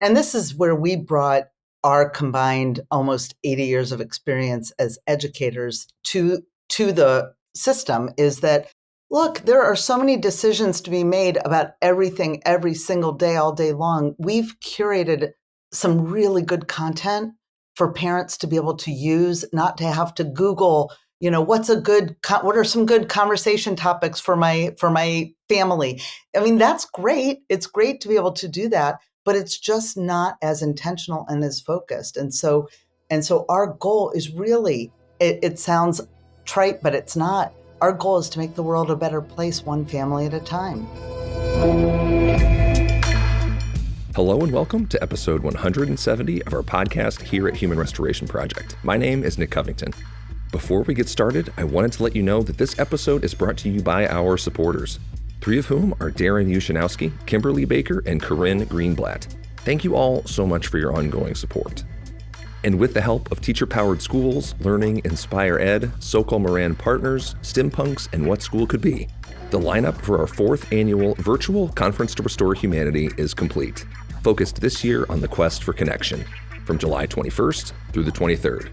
And this is where we brought our combined almost 80 years of experience as educators to the system is that, look, there are so many decisions to be made about everything every single day, all day long. We've curated some really good content for parents to be able to use, not to have to Google, what are some good conversation topics for my family. I mean, that's great. It's great to be able to do that, but it's just not as intentional and as focused. And so our goal is really, it sounds trite, but it's not. Our goal is to make the world a better place, one family at a time. Hello and welcome to episode 170 of our podcast here at Human Restoration Project. My name is Nick Covington. Before we get started, I wanted to let you know that this episode is brought to you by our supporters, three of whom are Darren Ushinowski, Kimberly Baker, and Corinne Greenblatt. Thank you all so much for your ongoing support. And with the help of teacher-powered schools, Learning Inspire Ed, Sokol Moran Partners, StimPunks, and What School Could Be, the lineup for our fourth annual virtual Conference to Restore Humanity is complete, focused this year on the quest for connection, from July 21st through the 23rd.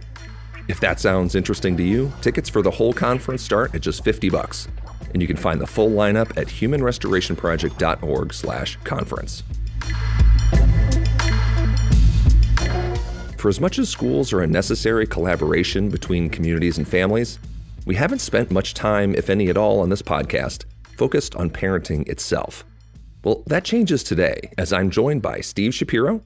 If that sounds interesting to you, tickets for the whole conference start at just $50, and you can find the full lineup at humanrestorationproject.org/conference. For as much as schools are a necessary collaboration between communities and families, we haven't spent much time, if any at all, on this podcast focused on parenting itself. Well, that changes today, as I'm joined by Steve Shapiro.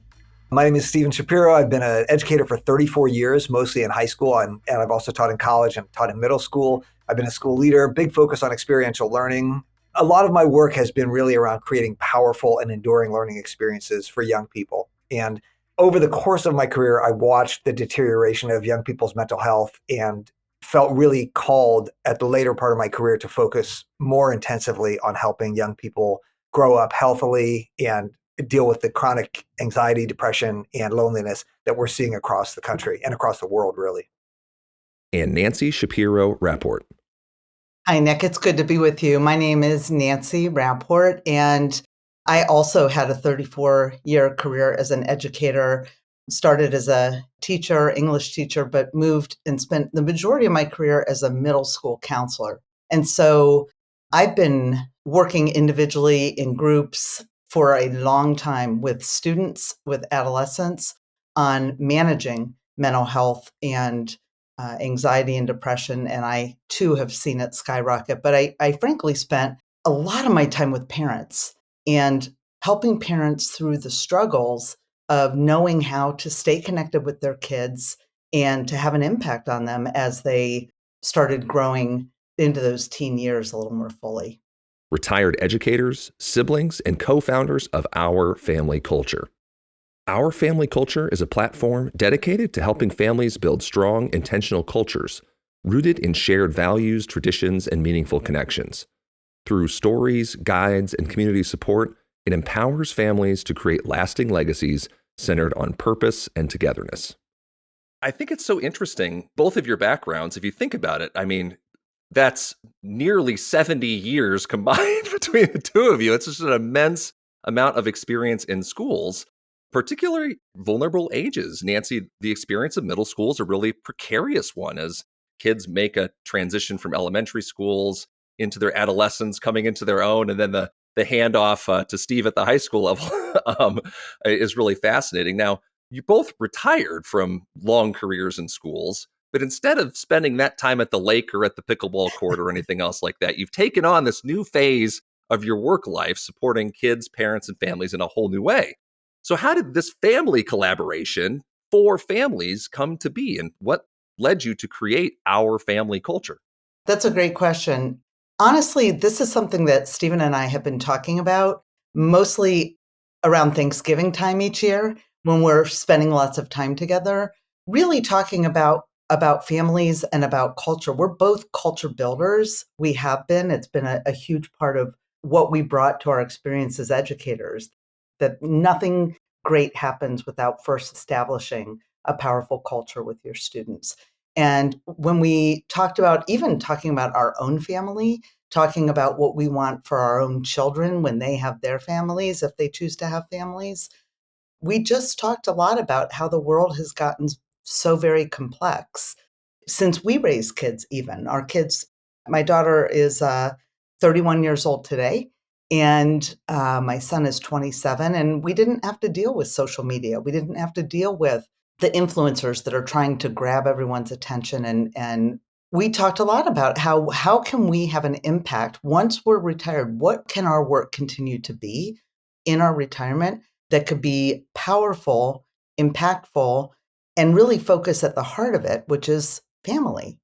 My name is Steven Shapiro. I've been an educator for 34 years, mostly in high school, and I've also taught in college and taught in middle school. I've been a school leader, big focus on experiential learning. A lot of my work has been really around creating powerful and enduring learning experiences for young people. And over the course of my career, I watched the deterioration of young people's mental health and felt really called at the later part of my career to focus more intensively on helping young people grow up healthily and deal with the chronic anxiety, depression, and loneliness that we're seeing across the country and across the world, really. And Nancy Shapiro-Rapport. Hi, Nick. It's good to be with you. My name is Nancy Rapport, and I also had a 34-year career as an educator. Started as a teacher, English teacher, but moved and spent the majority of my career as a middle school counselor. And so I've been working individually in groups for a long time with students, with adolescents, on managing mental health and anxiety and depression. And I, too, have seen it skyrocket. But I frankly spent a lot of my time with parents and helping parents through the struggles of knowing how to stay connected with their kids and to have an impact on them as they started growing into those teen years a little more fully. Retired educators, siblings, and co-founders of Our Family Culture. Our Family Culture is a platform dedicated to helping families build strong, intentional cultures rooted in shared values, traditions, and meaningful connections. Through stories, guides, and community support, it empowers families to create lasting legacies centered on purpose and togetherness. I think it's so interesting, both of your backgrounds, if you think about it. I mean, that's nearly 70 years combined between the two of you. It's just an immense amount of experience in schools, particularly vulnerable ages. Nancy, the experience of middle school is a really precarious one as kids make a transition from elementary schools into their adolescence, coming into their own, and then the handoff to Steve at the high school level is really fascinating. Now, you both retired from long careers in schools, but instead of spending that time at the lake or at the pickleball court or anything else like that, you've taken on this new phase of your work life, supporting kids, parents, and families in a whole new way. So how did this family collaboration for families come to be, and what led you to create Our Family Culture? That's a great question. Honestly, this is something that Stephen and I have been talking about mostly around Thanksgiving time each year when we're spending lots of time together, really talking about families and about culture. We're both culture builders. We have been. It's been a huge part of what we brought to our experience as educators, that nothing great happens without first establishing a powerful culture with your students. And when we talked about even talking about our own family, talking about what we want for our own children when they have their families, if they choose to have families, we just talked a lot about how the world has gotten so very complex since we raised kids even. Our kids, my daughter is 31 years old today, and my son is 27, and we didn't have to deal with social media. We didn't have to deal with the influencers that are trying to grab everyone's attention. And we talked a lot about how can we have an impact once we're retired? What can our work continue to be in our retirement that could be powerful, impactful, and really focus at the heart of it, which is family.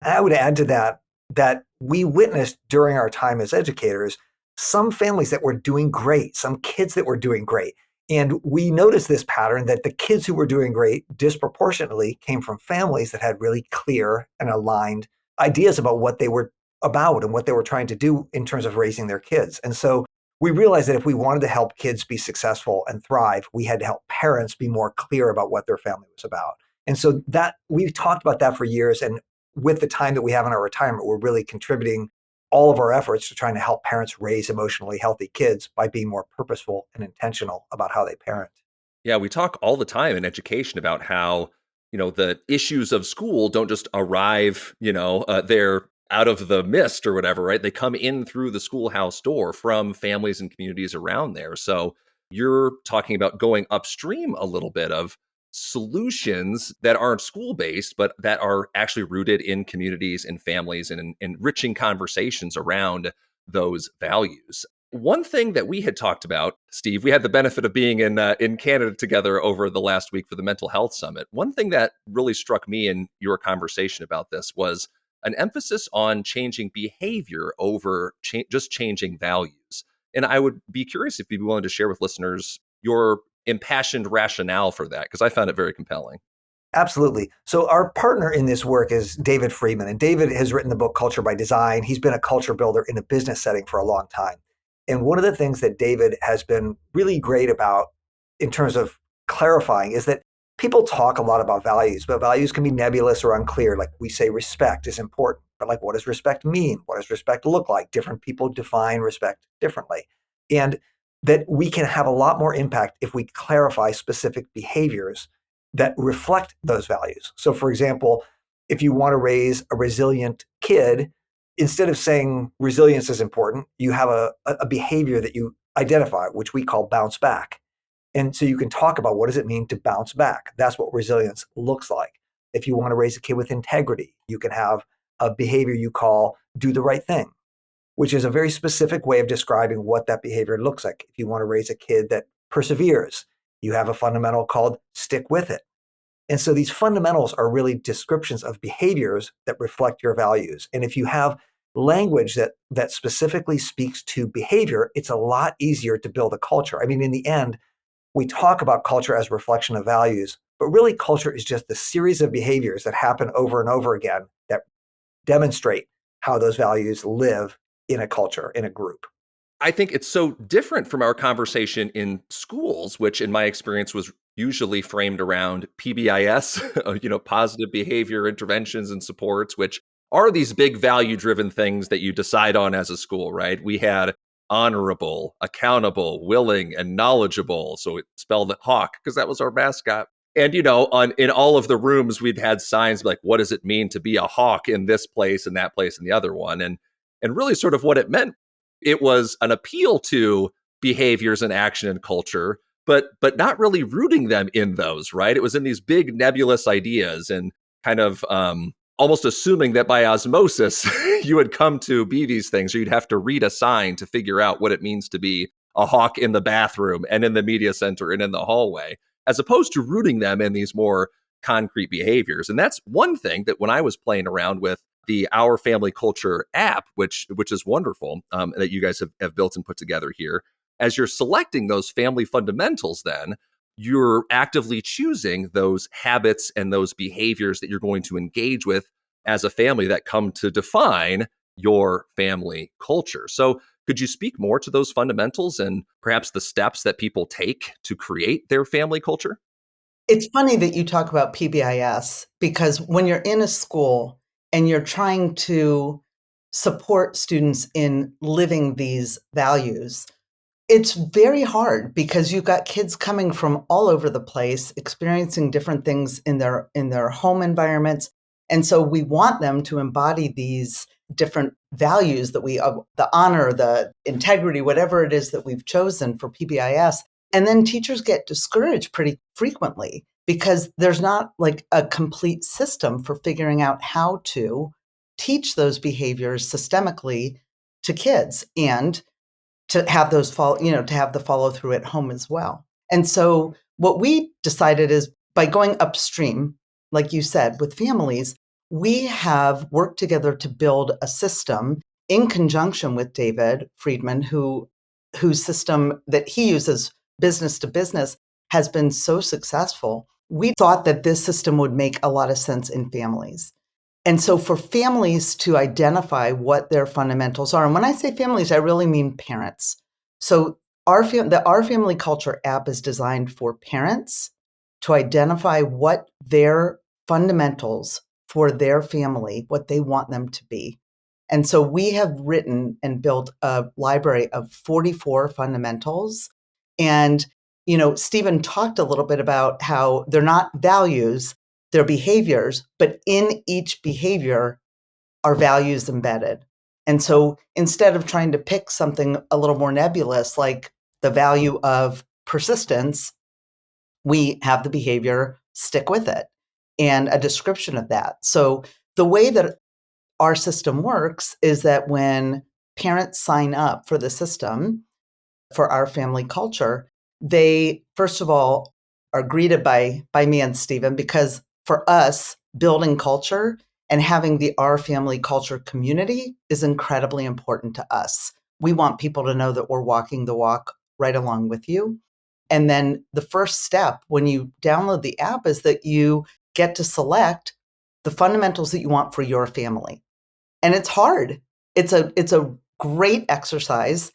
I would add to that that we witnessed during our time as educators some families that were doing great, some kids that were doing great. And we noticed this pattern that the kids who were doing great disproportionately came from families that had really clear and aligned ideas about what they were about and what they were trying to do in terms of raising their kids. And so we realized that if we wanted to help kids be successful and thrive, we had to help parents be more clear about what their family was about. And so that we've talked about that for years. And with the time that we have in our retirement, we're really contributing all of our efforts to trying to help parents raise emotionally healthy kids by being more purposeful and intentional about how they parent. Yeah, we talk all the time in education about how, the issues of school don't just arrive, they're out of the mist or whatever, right? They come in through the schoolhouse door from families and communities around there. So you're talking about going upstream a little bit of solutions that aren't school based, but that are actually rooted in communities and families and enriching conversations around those values. One thing that we had talked about, Steve, we had the benefit of being in Canada together over the last week for the Mental Health Summit. One thing that really struck me in your conversation about this was an emphasis on changing behavior over just changing values. And I would be curious if you'd be willing to share with listeners your impassioned rationale for that, because I found it very compelling. Absolutely. So our partner in this work is David Friedman, and David has written the book Culture by Design. He's been a culture builder in a business setting for a long time. And one of the things that David has been really great about in terms of clarifying is that people talk a lot about values, but values can be nebulous or unclear. Like we say respect is important, but like what does respect mean? What does respect look like? Different people define respect differently. And that we can have a lot more impact if we clarify specific behaviors that reflect those values. So, for example, if you want to raise a resilient kid, instead of saying resilience is important, you have a behavior that you identify, which we call bounce back. And so you can talk about what does it mean to bounce back? That's what resilience looks like. If you want to raise a kid with integrity, you can have a behavior you call do the right thing, which is a very specific way of describing what that behavior looks like. If you want to raise a kid that perseveres, you have a fundamental called stick with it. And so these fundamentals are really descriptions of behaviors that reflect your values. And if you have language that specifically speaks to behavior, it's a lot easier to build a culture. I mean, in the end, we talk about culture as a reflection of values, but really culture is just the series of behaviors that happen over and over again that demonstrate how those values live in a culture, in a group. I think it's so different from our conversation in schools, which in my experience was usually framed around PBIS, positive behavior interventions and supports, which are these big value driven things that you decide on as a school, right? We had honorable, accountable, willing, and knowledgeable. So it spelled hawk because that was our mascot. And in all of the rooms, we'd had signs like, "What does it mean to be a hawk in this place and that place and the other one?" And really, sort of what it meant, it was an appeal to behaviors and action and culture, but not really rooting them in those, right? It was in these big nebulous ideas and kind of almost assuming that by osmosis you would come to be these things, or you'd have to read a sign to figure out what it means to be a hawk in the bathroom and in the media center and in the hallway, as opposed to rooting them in these more concrete behaviors. And that's one thing that when I was playing around with the Our Family Culture app, which is wonderful, that you guys have built and put together here. As you're selecting those family fundamentals, then you're actively choosing those habits and those behaviors that you're going to engage with as a family that come to define your family culture. So could you speak more to those fundamentals and perhaps the steps that people take to create their family culture? It's funny that you talk about PBIS because when you're in a school and you're trying to support students in living these values, It's very hard because you've got kids coming from all over the place, experiencing different things in their home environments. And so we want them to embody these different values that the honor, the integrity, whatever it is that we've chosen for PBIS. And then teachers get discouraged pretty frequently because there's not like a complete system for figuring out how to teach those behaviors systemically to kids and to have those to have the follow through at home as well. And so what we decided is by going upstream, like you said, with families, we have worked together to build a system in conjunction with David Friedman, whose system that he uses business to business has been so successful. We thought that this system would make a lot of sense in families. And so for families to identify what their fundamentals are, and when I say families, I really mean parents. So the Our Family Culture app is designed for parents to identify what their fundamentals for their family, what they want them to be. And so we have written and built a library of 44 fundamentals. And, Stephen talked a little bit about how they're not values, their behaviors, but in each behavior are values embedded. And so instead of trying to pick something a little more nebulous, like the value of persistence, we have the behavior, stick with it, and a description of that. So the way that our system works is that when parents sign up for the system, for Our Family Culture, they first of all are greeted by me and Stephen, because for us, building culture and having the Our Family Culture community is incredibly important to us. We want people to know that we're walking the walk right along with you. And then the first step when you download the app is that you get to select the fundamentals that you want for your family. And it's hard. It's a great exercise.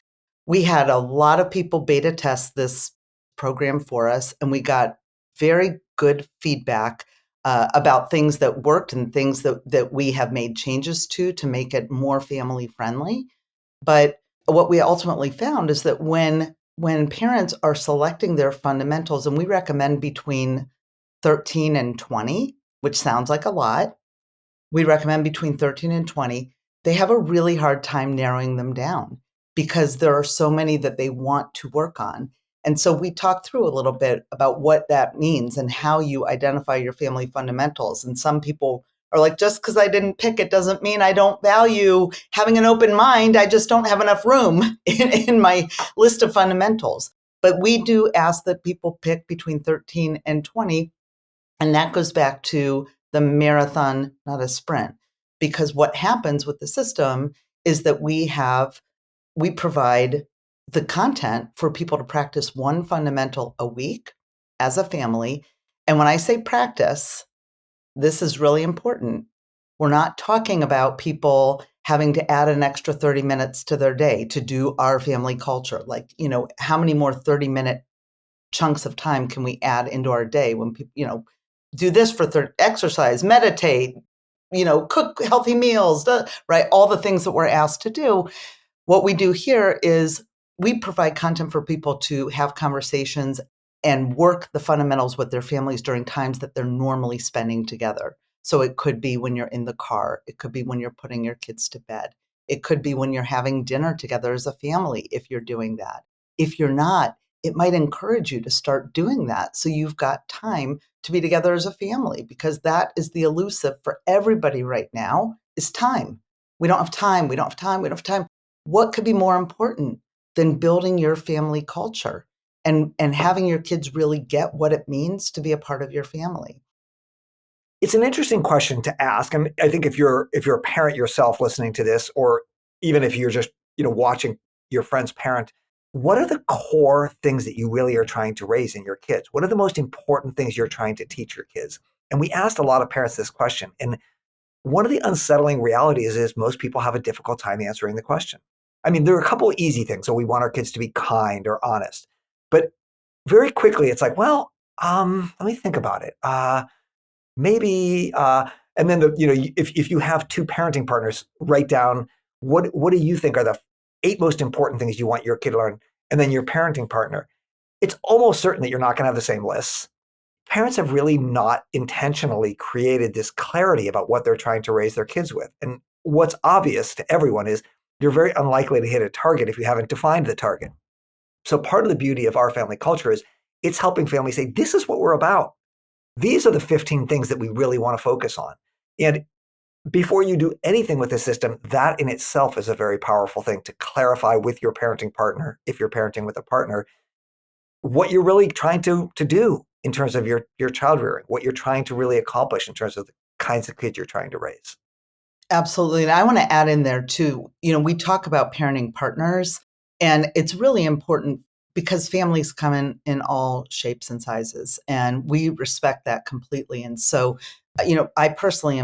We had a lot of people beta test this program for us, and we got very good feedback about things that worked and things that we have made changes to make it more family friendly. But what we ultimately found is that when parents are selecting their fundamentals, and we recommend between 13 and 20, which sounds like a lot, we recommend between 13 and 20, they have a really hard time narrowing them down because there are so many that they want to work on. And so we talked through a little bit about what that means and how you identify your family fundamentals. And some people are like, just because I didn't pick it doesn't mean I don't value having an open mind. I just don't have enough room in my list of fundamentals. But we do ask that people pick between 13 and 20. And that goes back to the marathon, not a sprint. Because what happens with the system is that we provide the content for people to practice one fundamental a week as a family. And when I say practice, this is really important. We're not talking about people having to add an extra 30 minutes to their day to do Our Family Culture. Like, how many more 30-minute chunks of time can we add into our day when people, do this for exercise, meditate, cook healthy meals, right? All the things that we're asked to do. What we do here is we provide content for people to have conversations and work the fundamentals with their families during times that they're normally spending together. So it could be when you're in the car. It could be when you're putting your kids to bed. It could be when you're having dinner together as a family, if you're doing that. If you're not, it might encourage you to start doing that so you've got time to be together as a family, because that is the elusive for everybody right now is time. We don't have time. We don't have time. We don't have time. What could be more important than building your family culture and having your kids really get what it means to be a part of your family? It's an interesting question to ask. I think if you're a parent yourself listening to this, or even if you're just watching your friend's parent, what are the core things that you really are trying to raise in your kids? What are the most important things you're trying to teach your kids? And we asked a lot of parents this question, and one of the unsettling realities is most people have a difficult time answering the question. I mean, there are a couple of easy things. So we want our kids to be kind or honest, but very quickly it's like, well, let me think about it. Maybe, and then if you have two parenting partners, write down what do you think are the 8 most important things you want your kid to learn, and then your parenting partner, it's almost certain that you're not going to have the same lists. Parents have really not intentionally created this clarity about what they're trying to raise their kids with. And what's obvious to everyone is you're very unlikely to hit a target if you haven't defined the target. So part of the beauty of our family culture is it's helping families say, this is what we're about. These are the 15 things that we really want to focus on. And before you do anything with the system, that in itself is a very powerful thing to clarify with your parenting partner, if you're parenting with a partner, what you're really trying to do in terms of your child rearing, what you're trying to really accomplish in terms of the kinds of kids you're trying to raise. Absolutely. And I want to add in there too, we talk about parenting partners, and it's really important because families come in all shapes and sizes, and we respect that completely. And so, I personally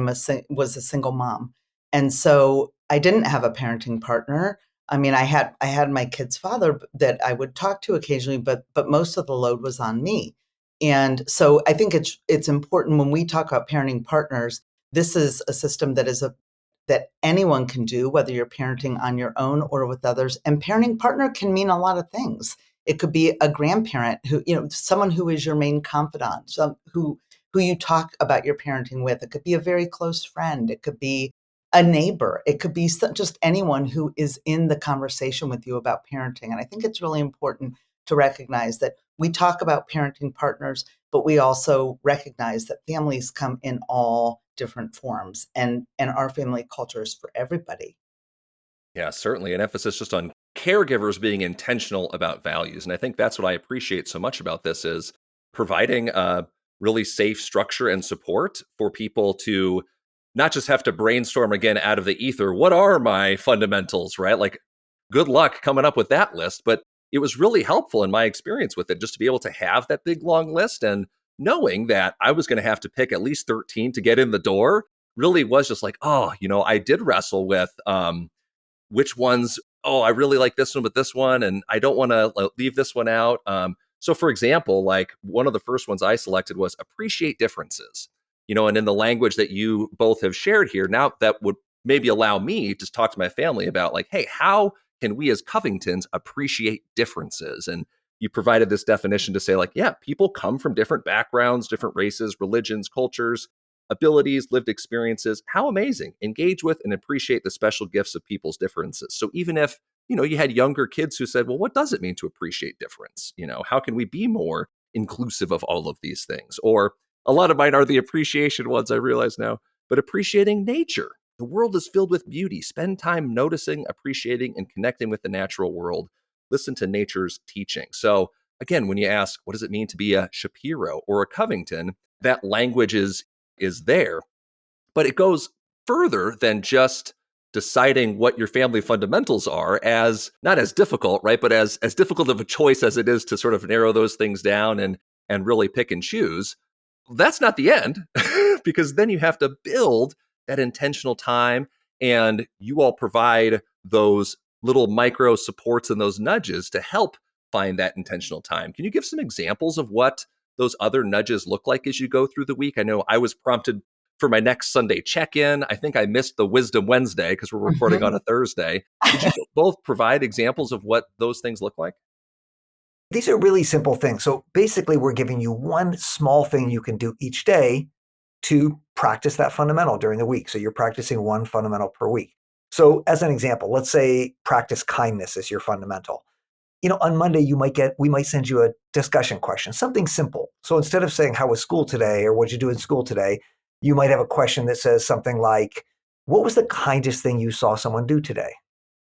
was a single mom. And so I didn't have a parenting partner. I mean, I had my kid's father that I would talk to occasionally, but most of the load was on me. And so I think it's important when we talk about parenting partners, this is a system that anyone can do, whether you're parenting on your own or with others. And parenting partner can mean a lot of things. It could be a grandparent who, someone who is your main confidant, who you talk about your parenting with. It could be a very close friend. It could be a neighbor. It could be just anyone who is in the conversation with you about parenting. And I think it's really important to recognize that we talk about parenting partners, but we also recognize that families come in all different forms, and our family culture is for everybody. Yeah, certainly an emphasis just on caregivers being intentional about values. And I think that's what I appreciate so much about this is providing a really safe structure and support for people to not just have to brainstorm again out of the ether, what are my fundamentals, right? Like good luck coming up with that list, but it was really helpful in my experience with it just to be able to have that big long list, and knowing that I was going to have to pick at least 13 to get in the door really was just like, oh, I did wrestle with which ones, oh, I really like this one, but this one, and I don't want to leave this one out. So, for example, like one of the first ones I selected was appreciate differences, and in the language that you both have shared here, now that would maybe allow me to talk to my family about like, hey, how can we as Covingtons appreciate differences? And you provided this definition to say like, yeah, people come from different backgrounds, different races, religions, cultures, abilities, lived experiences. How amazing. Engage with and appreciate the special gifts of people's differences. So even if, you had younger kids who said, well, what does it mean to appreciate difference? How can we be more inclusive of all of these things? Or a lot of mine are the appreciation ones, I realize now, but appreciating nature. The world is filled with beauty. Spend time noticing, appreciating, and connecting with the natural world. Listen to nature's teaching. So again, when you ask, what does it mean to be a Shapiro or a Covington? That language is there, but it goes further than just deciding what your family fundamentals are, as not as difficult, right? But as difficult of a choice as it is to sort of narrow those things down and really pick and choose. That's not the end, because then you have to build that intentional time, and you all provide those little micro supports and those nudges to help find that intentional time. Can you give some examples of what those other nudges look like as you go through the week? I know I was prompted for my next Sunday check-in. I think I missed the Wisdom Wednesday because we're recording on Mhm. a Thursday. Could you both provide examples of what those things look like? These are really simple things. So basically, we're giving you one small thing you can do each day to practice that fundamental during the week. So you're practicing one fundamental per week. So as an example, let's say practice kindness is your fundamental. On Monday we might send you a discussion question, something simple. So instead of saying how was school today or what'd you do in school today, you might have a question that says something like, what was the kindest thing you saw someone do today?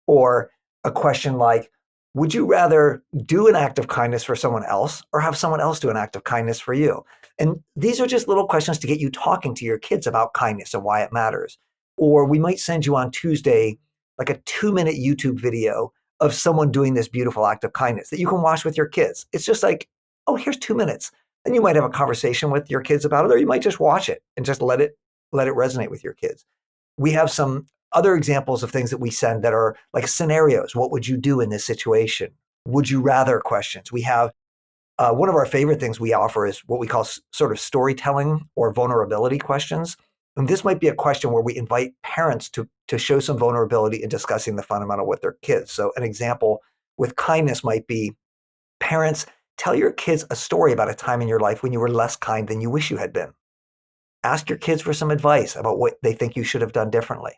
Or a question like, would you rather do an act of kindness for someone else or have someone else do an act of kindness for you? And these are just little questions to get you talking to your kids about kindness and why it matters. Or we might send you on Tuesday like a 2-minute YouTube video of someone doing this beautiful act of kindness that you can watch with your kids. It's just like, oh, here's 2 minutes. And you might have a conversation with your kids about it, or you might just watch it and just let it resonate with your kids. We have some other examples of things that we send that are like scenarios. What would you do in this situation? Would you rather questions? We have one of our favorite things we offer is what we call sort of storytelling or vulnerability questions. And this might be a question where we invite parents to show some vulnerability in discussing the fundamental with their kids. So an example with kindness might be, parents, tell your kids a story about a time in your life when you were less kind than you wish you had been. Ask your kids for some advice about what they think you should have done differently.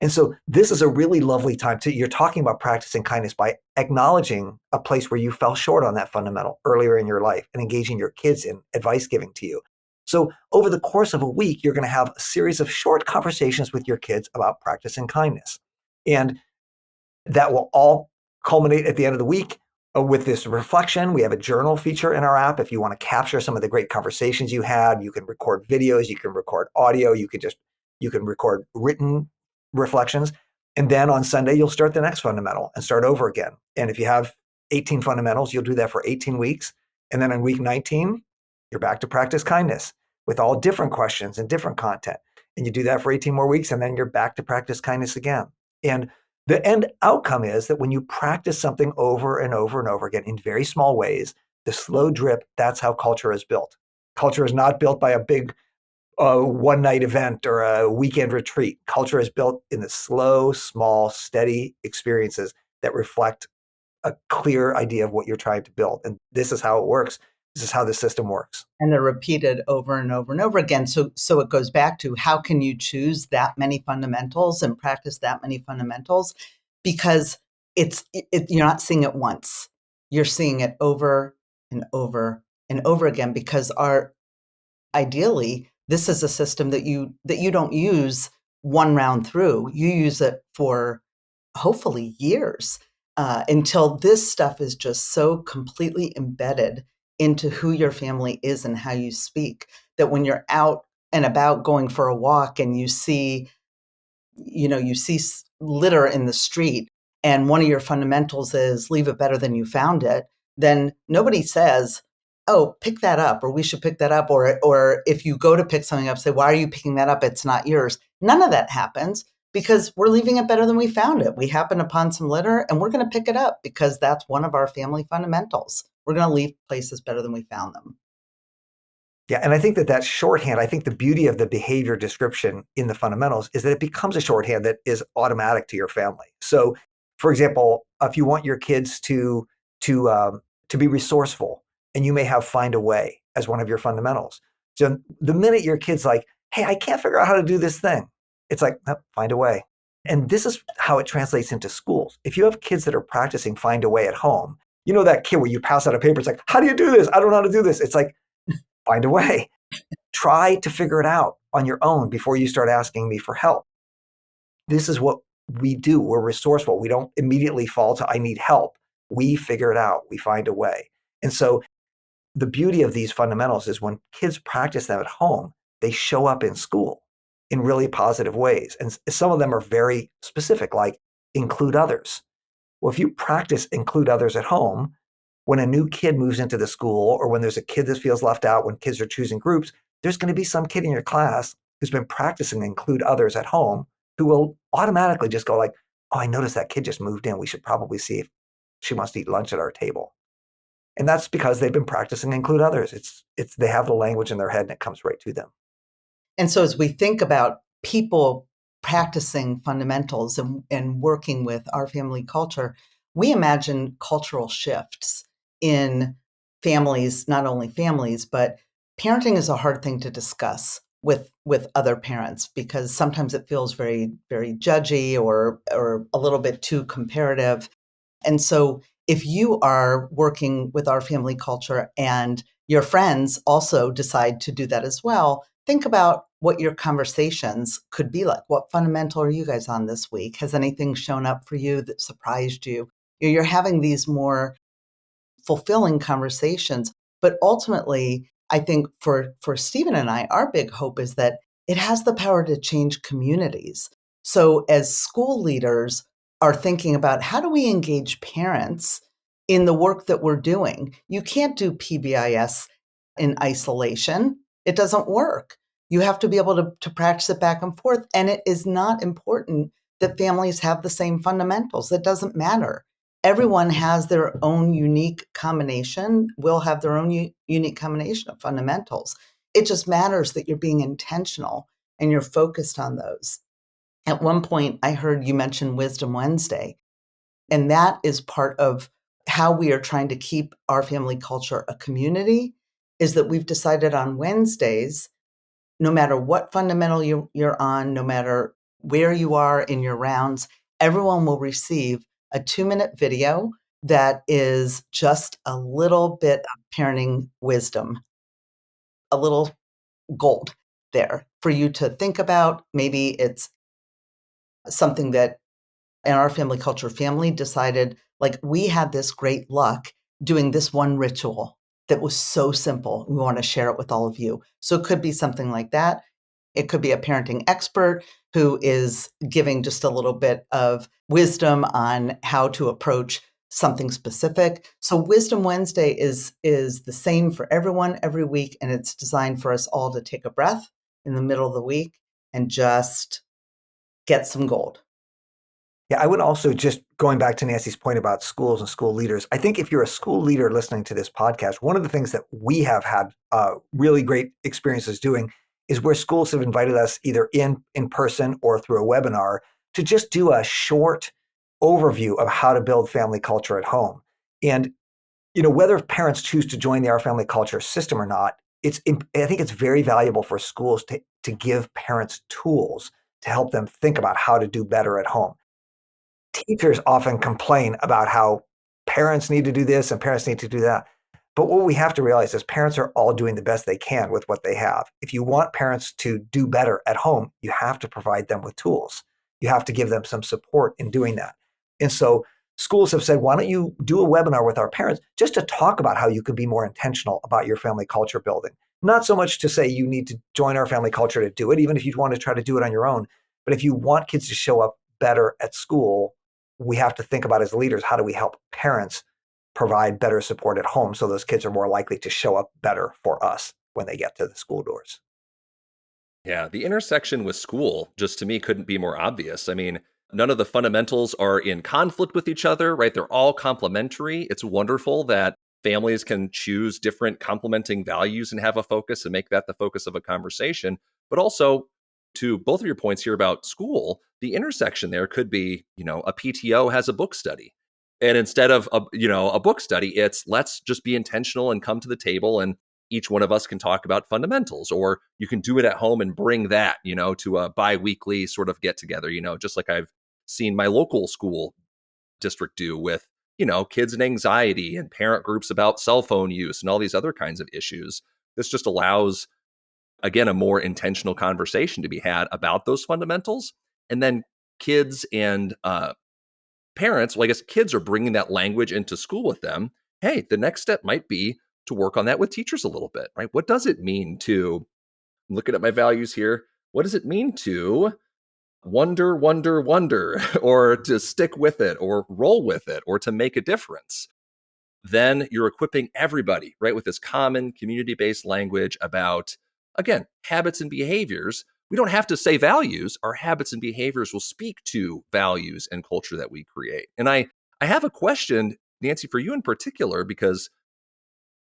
And so this is a really lovely time you're talking about practicing kindness by acknowledging a place where you fell short on that fundamental earlier in your life and engaging your kids in advice giving to you. So over the course of a week, you're going to have a series of short conversations with your kids about practicing kindness. And that will all culminate at the end of the week with this reflection. We have a journal feature in our app. If you want to capture some of the great conversations you had, you can record videos, you can record audio, you can record written reflections. And then on Sunday, you'll start the next fundamental and start over again. And if you have 18 fundamentals, you'll do that for 18 weeks. And then on week 19, you're back to practice kindness with all different questions and different content. And you do that for 18 more weeks, and then you're back to practice kindness again. And the end outcome is that when you practice something over and over and over again in very small ways, the slow drip, that's how culture is built. Culture is not built by a big one-night event or a weekend retreat. Culture is built in the slow, small, steady experiences that reflect a clear idea of what you're trying to build. And this is how it works. This is how the system works. And they're repeated over and over and over again. So it goes back to, how can you choose that many fundamentals and practice that many fundamentals? Because you're not seeing it once. You're seeing it over and over and over again, because ideally, this is a system that you don't use one round through. You use it for hopefully years, until this stuff is just so completely embedded into who your family is and how you speak, that when you're out and about going for a walk and you see litter in the street, and one of your fundamentals is leave it better than you found it, then nobody says, oh, pick that up, or we should pick that up. Or if you go to pick something up, say, why are you picking that up? It's not yours. None of that happens, because we're leaving it better than we found it. We happen upon some litter and we're going to pick it up because that's one of our family fundamentals. We're going to leave places better than we found them. Yeah, and I think that shorthand, I think the beauty of the behavior description in the fundamentals is that it becomes a shorthand that is automatic to your family. So, for example, if you want your kids to be resourceful, and you may have find a way as one of your fundamentals. So the minute your kid's like, hey, I can't figure out how to do this thing, it's like, nope, find a way. And this is how it translates into schools. If you have kids that are practicing find a way at home, you know that kid where you pass out a paper, it's like, how do you do this? I don't know how to do this. It's like, find a way. Try to figure it out on your own before you start asking me for help. This is what we do. We're resourceful. We don't immediately fall to, I need help. We figure it out. We find a way. And so the beauty of these fundamentals is when kids practice them at home, they show up in school in really positive ways. And some of them are very specific, like include others. Well, if you practice include others at home, when a new kid moves into the school, or when there's a kid that feels left out, when kids are choosing groups, there's going to be some kid in your class who's been practicing include others at home who will automatically just go like, oh, I noticed that kid just moved in. We should probably see if she wants to eat lunch at our table. And that's because they've been practicing include others. They have the language in their head and it comes right to them. And so as we think about people practicing fundamentals and working with our family culture, we imagine cultural shifts in families, not only families, but parenting is a hard thing to discuss with other parents, because sometimes it feels very, very judgy or a little bit too comparative. And so if you are working with our family culture and your friends also decide to do that as well, think about what your conversations could be like. What fundamental are you guys on this week? Has anything shown up for you that surprised you? You're having these more fulfilling conversations. But ultimately, I think for Stephen and I, our big hope is that it has the power to change communities. So as school leaders are thinking about, how do we engage parents in the work that we're doing? You can't do PBIS in isolation. It doesn't work. You have to be able to practice it back and forth. And it is not important that families have the same fundamentals. It doesn't matter. Everyone has their own unique combination, will have their own unique combination of fundamentals. It just matters that you're being intentional and you're focused on those. At one point, I heard you mention Wisdom Wednesday. And that is part of how we are trying to keep our family culture a community, is that we've decided on Wednesdays, no matter what fundamental you're on, no matter where you are in your rounds, everyone will receive a 2-minute video that is just a little bit of parenting wisdom, a little gold there for you to think about. Maybe it's something that in our family culture, family decided, like, we had this great luck doing this one ritual that was so simple. We want to share it with all of you. So it could be something like that. It could be a parenting expert who is giving just a little bit of wisdom on how to approach something specific. So Wisdom Wednesday is the same for everyone every week, and it's designed for us all to take a breath in the middle of the week and just get some gold. Yeah, I would also, just going back to Nancy's point about schools and school leaders, I think if you're a school leader listening to this podcast, one of the things that we have had really great experiences doing is where schools have invited us either in person or through a webinar to just do a short overview of how to build family culture at home. And whether parents choose to join the Our Family Culture system or not, I think it's very valuable for schools to give parents tools to help them think about how to do better at home. Teachers often complain about how parents need to do this and parents need to do that. But what we have to realize is parents are all doing the best they can with what they have. If you want parents to do better at home, you have to provide them with tools. You have to give them some support in doing that. And so schools have said, why don't you do a webinar with our parents just to talk about how you could be more intentional about your family culture building? Not so much to say you need to join our family culture to do it, even if you want to try to do it on your own. But if you want kids to show up better at school, we have to think about, as leaders, how do we help parents provide better support at home so those kids are more likely to show up better for us when they get to the school doors. Yeah, the intersection with school, just to me, couldn't be more obvious. I mean, none of the fundamentals are in conflict with each other, right? They're all complementary. It's wonderful that families can choose different complementing values and have a focus and make that the focus of a conversation. But also, to both of your points here about school, the intersection there could be, a PTO has a book study. And instead of a book study, it's let's just be intentional and come to the table, and each one of us can talk about fundamentals, or you can do it at home and bring that, to a bi-weekly sort of get together, just like I've seen my local school district do with, kids and anxiety and parent groups about cell phone use and all these other kinds of issues. This just allows, again, a more intentional conversation to be had about those fundamentals. And then kids and parents, well, I guess kids are bringing that language into school with them. Hey, the next step might be to work on that with teachers a little bit, right? What does it mean to, I'm looking at my values here, what does it mean to wonder, wonder, wonder, or to stick with it, or roll with it, or to make a difference? Then you're equipping everybody, right, with this common community-based language about, again, habits and behaviors. We don't have to say values. Our habits and behaviors will speak to values and culture that we create. And I have a question, Nancy, for you in particular, because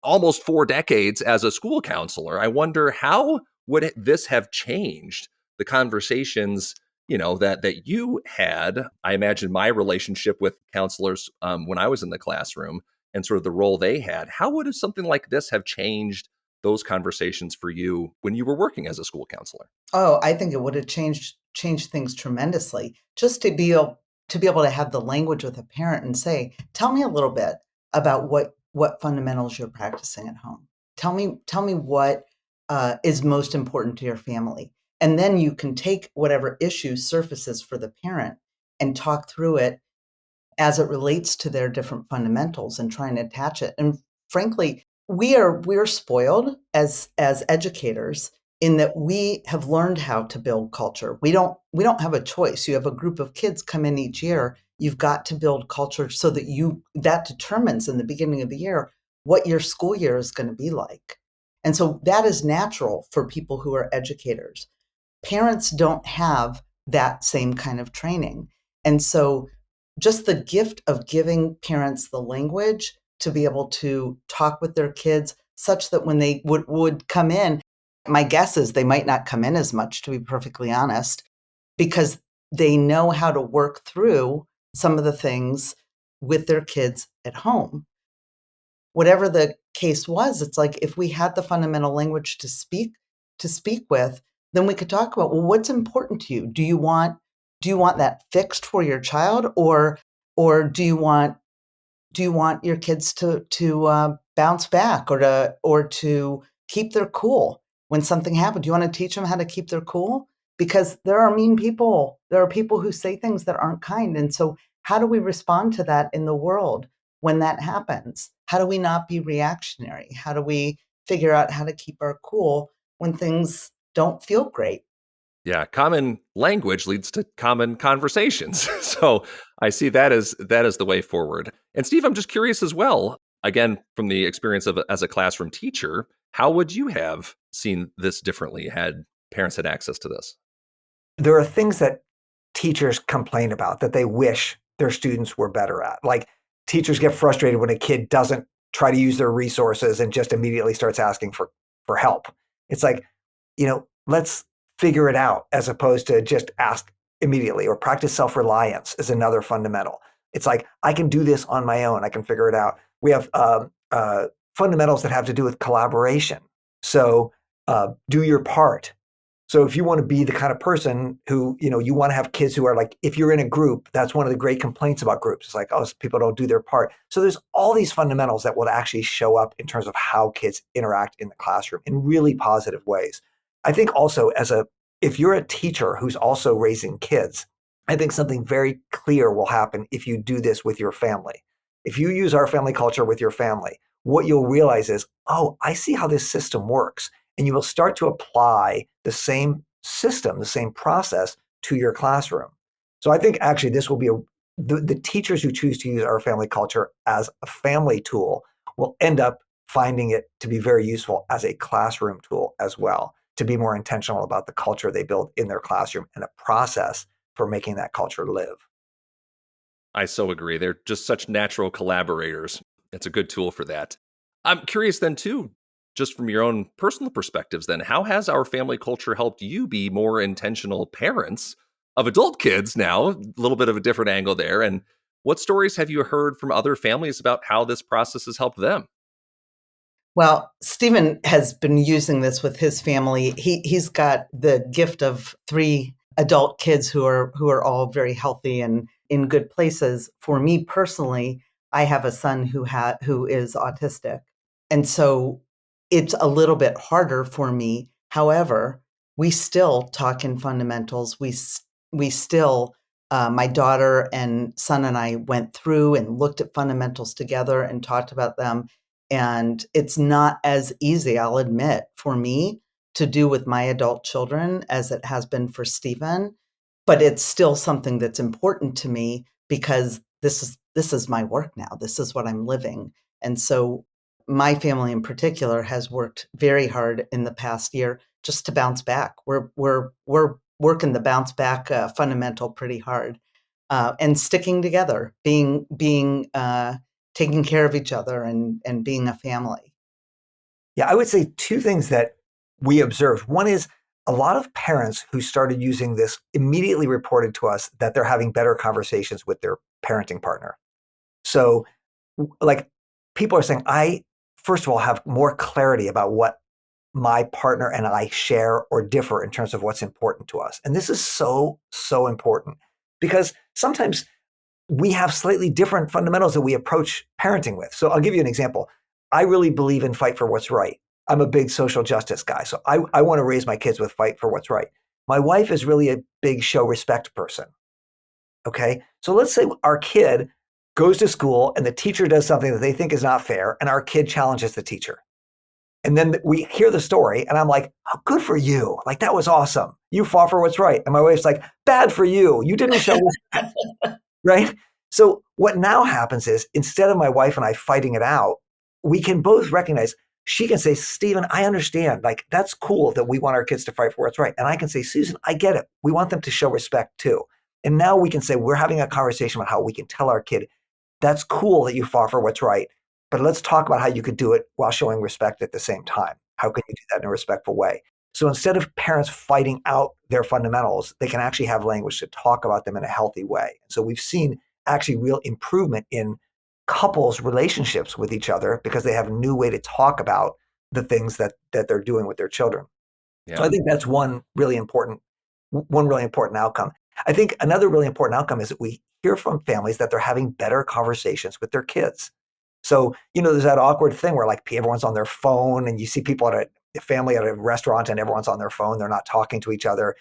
almost 4 decades as a school counselor, I wonder, how would this have changed the conversations, that you had? I imagine my relationship with counselors when I was in the classroom and sort of the role they had. How would something like this have changed those conversations for you when you were working as a school counselor? Oh, I think it would have changed things tremendously. Just to be able to have the language with a parent and say, "Tell me a little bit about what fundamentals you're practicing at home. Tell me what is most important to your family." And then you can take whatever issue surfaces for the parent and talk through it as it relates to their different fundamentals and trying to attach it. And frankly, we're spoiled as educators in that we have learned how to build culture. We don't have a choice. You have a group of kids come in each year. You've got to build culture so that determines in the beginning of the year what your school year is going to be like. And so that is natural for people who are educators. Parents don't have that same kind of training. And so just the gift of giving parents the language to be able to talk with their kids such that when they would come in, my guess is they might not come in as much, to be perfectly honest, because they know how to work through some of the things with their kids at home. Whatever the case was, it's like if we had the fundamental language to speak with, then we could talk about, well, what's important to you? Do you want that fixed for your child, or do you want your kids to bounce back, or to keep their cool when something happens? Do you want to teach them how to keep their cool? Because there are mean people. There are people who say things that aren't kind. And so how do we respond to that in the world when that happens? How do we not be reactionary? How do we figure out how to keep our cool when things don't feel great? Yeah, common language leads to common conversations. So I see that as the way forward. And Steve, I'm just curious as well. Again, from the experience of as a classroom teacher, how would you have seen this differently had parents had access to this? There are things that teachers complain about that they wish their students were better at. Like teachers get frustrated when a kid doesn't try to use their resources and just immediately starts asking for help. It's like, let's figure it out as opposed to just ask immediately, or practice self-reliance is another fundamental. It's like, I can do this on my own. I can figure it out. We have fundamentals that have to do with collaboration. So do your part. So if you want to be the kind of person who, you want to have kids who are like, if you're in a group, that's one of the great complaints about groups. It's like, oh, people don't do their part. So there's all these fundamentals that will actually show up in terms of how kids interact in the classroom in really positive ways. I think also if you're a teacher who's also raising kids, I think something very clear will happen if you do this with your family. If you use our family culture with your family, what you'll realize is, oh, I see how this system works. And you will start to apply the same system, the same process to your classroom. So I think actually this will be the teachers who choose to use our family culture as a family tool will end up finding it to be very useful as a classroom tool as well, to be more intentional about the culture they build in their classroom and the process for making that culture live. I so agree. They're just such natural collaborators. It's a good tool for that. I'm curious then too, just from your own personal perspectives then, how has our family culture helped you be more intentional parents of adult kids now? A little bit of a different angle there. And what stories have you heard from other families about how this process has helped them? Well, Stephen has been using this with his family. He's got the gift of three adult kids who are all very healthy and in good places. For me personally, I have a son who is autistic. And so it's a little bit harder for me. However, we still talk in fundamentals. We still my daughter and son and I went through and looked at fundamentals together and talked about them, and it's not as easy, I'll admit, for me to do with my adult children as it has been for Stephen, but it's still something that's important to me because this is my work now. This is what I'm living. And so my family in particular has worked very hard in the past year just to bounce back. We're working the bounce back fundamental pretty hard, and sticking together, being taking care of each other and being a family. Yeah, I would say two things that we observed. One is a lot of parents who started using this immediately reported to us that they're having better conversations with their parenting partner. So, like, people are saying, I, first of all, have more clarity about what my partner and I share or differ in terms of what's important to us. And this is so, so important because sometimes we have slightly different fundamentals that we approach parenting with. So I'll give you an example. I really believe in fight for what's right. I'm a big social justice guy. So I want to raise my kids with fight for what's right. My wife is really a big show respect person. Okay. So let's say our kid goes to school and the teacher does something that they think is not fair, and our kid challenges the teacher. And then we hear the story, and I'm like, oh, good for you. Like, that was awesome. You fought for what's right. And my wife's like, bad for you. You didn't show respect, right? So what now happens is instead of my wife and I fighting it out, we can both recognize, she can say, Stephen, I understand. Like, that's cool that we want our kids to fight for what's right. And I can say, Susan, I get it. We want them to show respect too. And now we can say, we're having a conversation about how we can tell our kid, that's cool that you fought for what's right, but let's talk about how you could do it while showing respect at the same time. How can you do that in a respectful way? So instead of parents fighting out their fundamentals, they can actually have language to talk about them in a healthy way. So we've seen actually real improvement in couples' relationships with each other because they have a new way to talk about the things that they're doing with their children. So I Yeah. think that's one really important outcome. I think another really important outcome is that we hear from families that they're having better conversations with their kids. So, there's that awkward thing where like everyone's on their phone and you see people at a family at a restaurant and everyone's on their phone. They're not talking to each other.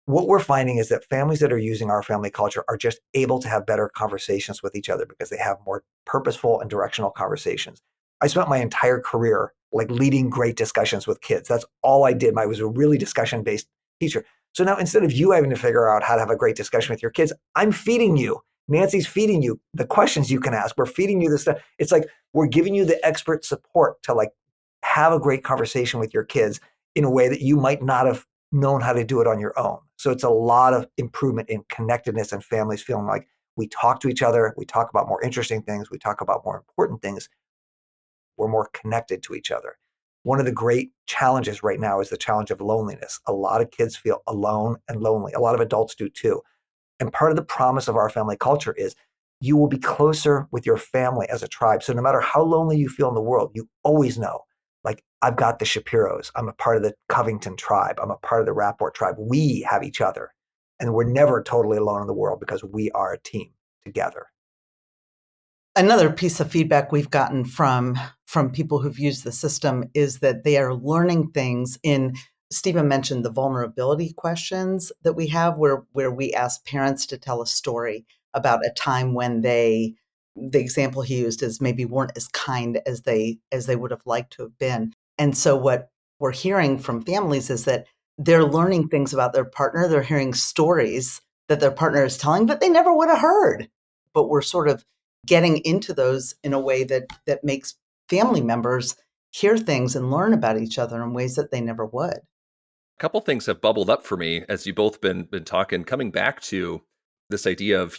What we're finding is that families that are using our family culture are just able to have better conversations with each other because they have more purposeful and directional conversations. I spent my entire career like leading great discussions with kids. That's all I did. I was a really discussion based teacher. So now instead of you having to figure out how to have a great discussion with your kids, I'm feeding you. Nancy's feeding you the questions you can ask. We're feeding you the stuff. It's like we're giving you the expert support to like have a great conversation with your kids in a way that you might not have known how to do it on your own. So it's a lot of improvement in connectedness and families feeling like we talk to each other, we talk about more interesting things, we talk about more important things, we're more connected to each other. One of the great challenges right now is the challenge of loneliness. A lot of kids feel alone and lonely. A lot of adults do too. And part of the promise of our family culture is you will be closer with your family as a tribe. So no matter how lonely you feel in the world, you always know, like, I've got the Shapiros. I'm a part of the Covington tribe. I'm a part of the Rapport tribe. We have each other. And we're never totally alone in the world because we are a team together. Another piece of feedback we've gotten from people who've used the system is that they are learning things in Stephen mentioned the vulnerability questions that we have where we ask parents to tell a story about a time when the example he used is maybe weren't as kind as they would have liked to have been. And so what we're hearing from families is that they're learning things about their partner. They're hearing stories that their partner is telling that they never would have heard. But we're sort of getting into those in a way that makes family members hear things and learn about each other in ways that they never would. A couple things have bubbled up for me as you both been talking, coming back to this idea of,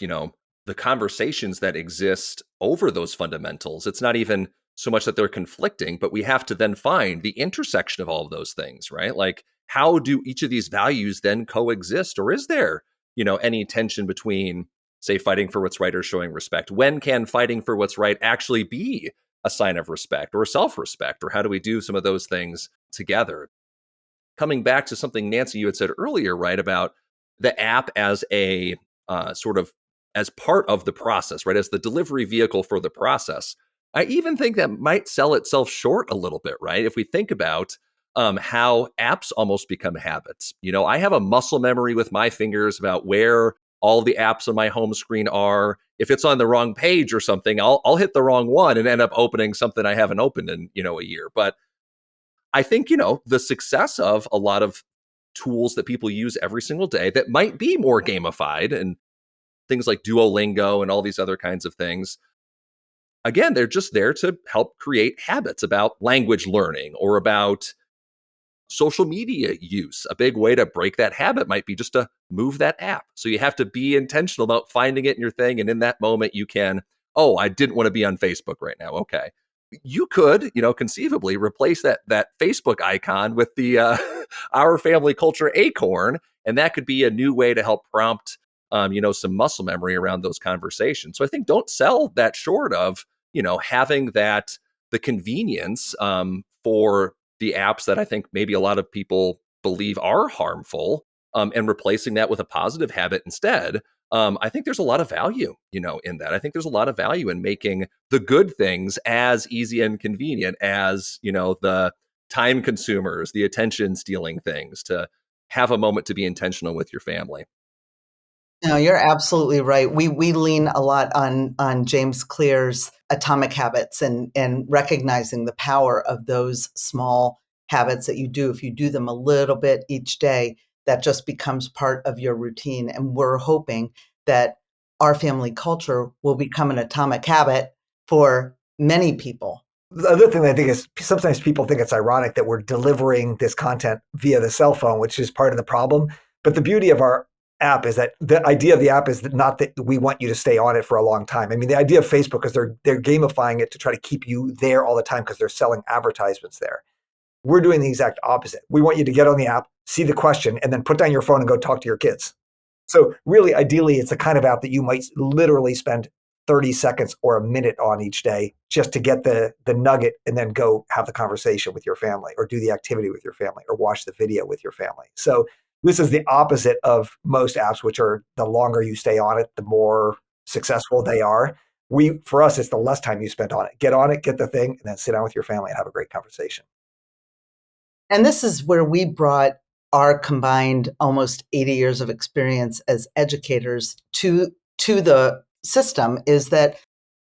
the conversations that exist over those fundamentals. It's not even so much that they're conflicting, but we have to then find the intersection of all of those things, right? Like, how do each of these values then coexist? Or is there, any tension between, say, fighting for what's right or showing respect? When can fighting for what's right actually be a sign of respect or self-respect? Or how do we do some of those things together? Coming back to something, Nancy, you had said earlier, right, about the app as a sort of as part of the process, right, as the delivery vehicle for the process. I even think that might sell itself short a little bit, right? If we think about how apps almost become habits. I have a muscle memory with my fingers about where all the apps on my home screen are. If it's on the wrong page or something, I'll hit the wrong one and end up opening something I haven't opened in a year. But I think, the success of a lot of tools that people use every single day that might be more gamified and things like Duolingo and all these other kinds of things. Again, they're just there to help create habits about language learning or about social media use. A big way to break that habit might be just to move that app. So you have to be intentional about finding it in your thing. And in that moment, you can, oh, I didn't want to be on Facebook right now. Okay. You could, conceivably replace that Facebook icon with the our family culture acorn, and that could be a new way to help prompt, some muscle memory around those conversations. So I think don't sell that short of, having that the convenience for the apps that I think maybe a lot of people believe are harmful, and replacing that with a positive habit instead. I think there's a lot of value, in that. I think there's a lot of value in making the good things as easy and convenient as, the time consumers, the attention stealing things, to have a moment to be intentional with your family. No, you're absolutely right. We lean a lot on James Clear's Atomic Habits and recognizing the power of those small habits that you do. If you do them a little bit each day, that just becomes part of your routine. And we're hoping that our family culture will become an atomic habit for many people. The other thing I think is sometimes people think it's ironic that we're delivering this content via the cell phone, which is part of the problem. But the beauty of our app is that the idea of the app is that not that we want you to stay on it for a long time. I mean, the idea of Facebook is they're gamifying it to try to keep you there all the time because they're selling advertisements there. We're doing the exact opposite. We want you to get on the app, see the question, and then put down your phone and go talk to your kids. So really, ideally, it's the kind of app that you might literally spend 30 seconds or a minute on each day just to get the nugget and then go have the conversation with your family or do the activity with your family or watch the video with your family. So this is the opposite of most apps, which are the longer you stay on it, the more successful they are. For us, it's the less time you spend on it. Get on it, get the thing, and then sit down with your family and have a great conversation. And this is where we brought our combined almost 80 years of experience as educators to the system, is that,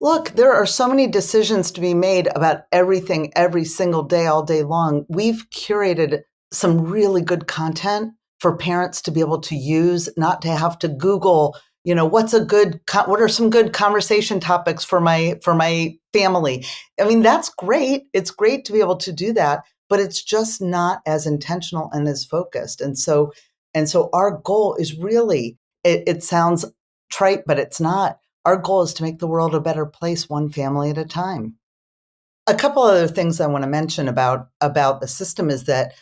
look, there are so many decisions to be made about everything every single day, all day long. We've curated some really good content for parents to be able to use, not to have to Google, what are some good conversation topics for my family. I mean, that's great. It's great to be able to do that, but it's just not as intentional and as focused. And so our goal is really, it sounds trite, but it's not. Our goal is to make the world a better place, one family at a time. A couple other things I want to mention about the system is that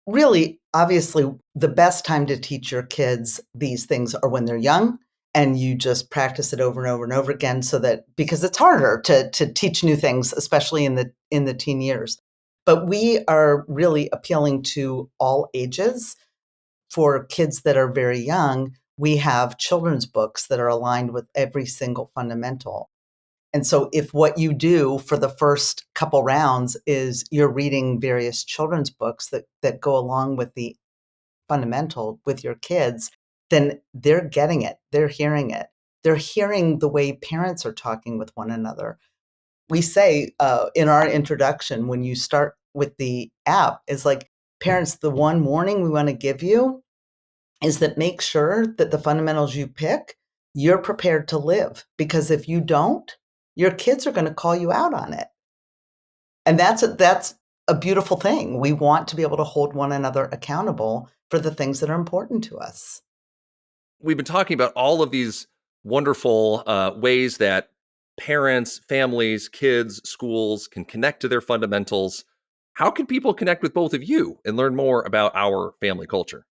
really, obviously, the best time to teach your kids these things are when they're young, and you just practice it over and over and over again, because it's harder to teach new things, especially in the teen years. But we are really appealing to all ages. For kids that are very young, we have children's books that are aligned with every single fundamental. And so if what you do for the first couple rounds is you're reading various children's books that go along with the fundamental with your kids, then they're getting it. They're hearing it. They're hearing the way parents are talking with one another. We say in our introduction, when you start with the app, is like, parents, the one warning we want to give you is that make sure that the fundamentals you pick, you're prepared to live. Because if you don't, your kids are going to call you out on it. And that's a beautiful thing. We want to be able to hold one another accountable for the things that are important to us. We've been talking about all of these wonderful ways that parents, families, kids, schools can connect to their fundamentals. How can people connect with both of you and learn more about our family culture?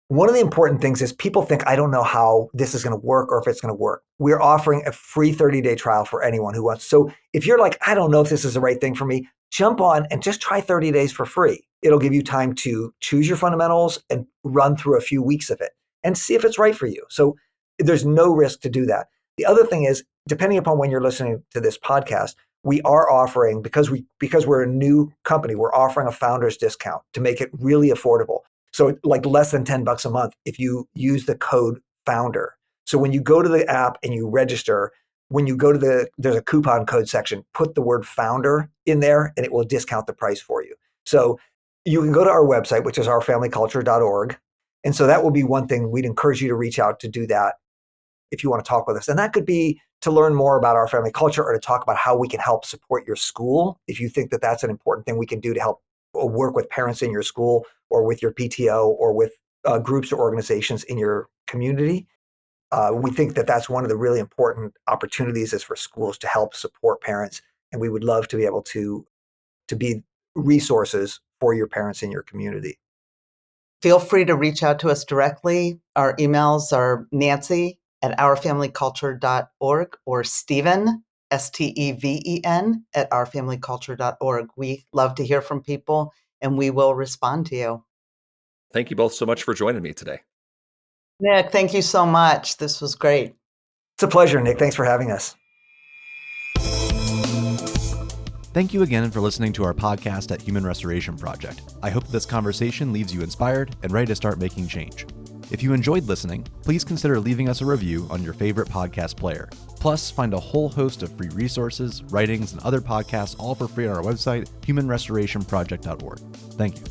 One of the important things is people think, I don't know how this is going to work or if it's going to work. We're offering a free 30-day trial for anyone who wants. So if you're like, I don't know if this is the right thing for me, jump on and just try 30 days for free. It'll give you time to choose your fundamentals and run through a few weeks of it and see if it's right for you. So there's no risk to do that. The other thing is, depending upon when you're listening to this podcast, we are offering, because we're a new company, we're offering a founder's discount to make it really affordable. So like less than $10 a month if you use the code FOUNDER. So when you go to the app and you register, when you go to there's a coupon code section, put the word FOUNDER in there and it will discount the price for you. So you can go to our website, which is ourfamilyculture.org. And so that will be one thing. We'd encourage you to reach out to do that if you want to talk with us. And that could be to learn more about our family culture or to talk about how we can help support your school. If you think that that's an important thing we can do to help work with parents in your school or with your PTO or with groups or organizations in your community. We think that that's one of the really important opportunities is for schools to help support parents. And we would love to be able to be resources for your parents in your community. Feel free to reach out to us directly. Our emails are nancy@ourfamilyculture.org or Steven, Steven, at ourfamilyculture.org. We love to hear from people and we will respond to you. Thank you both so much for joining me today. Nick, thank you so much. This was great. It's a pleasure, Nick. Thanks for having us. Thank you again for listening to our podcast at Human Restoration Project. I hope this conversation leaves you inspired and ready to start making change. If you enjoyed listening, please consider leaving us a review on your favorite podcast player. Plus, find a whole host of free resources, writings, and other podcasts all for free on our website, humanrestorationproject.org. Thank you.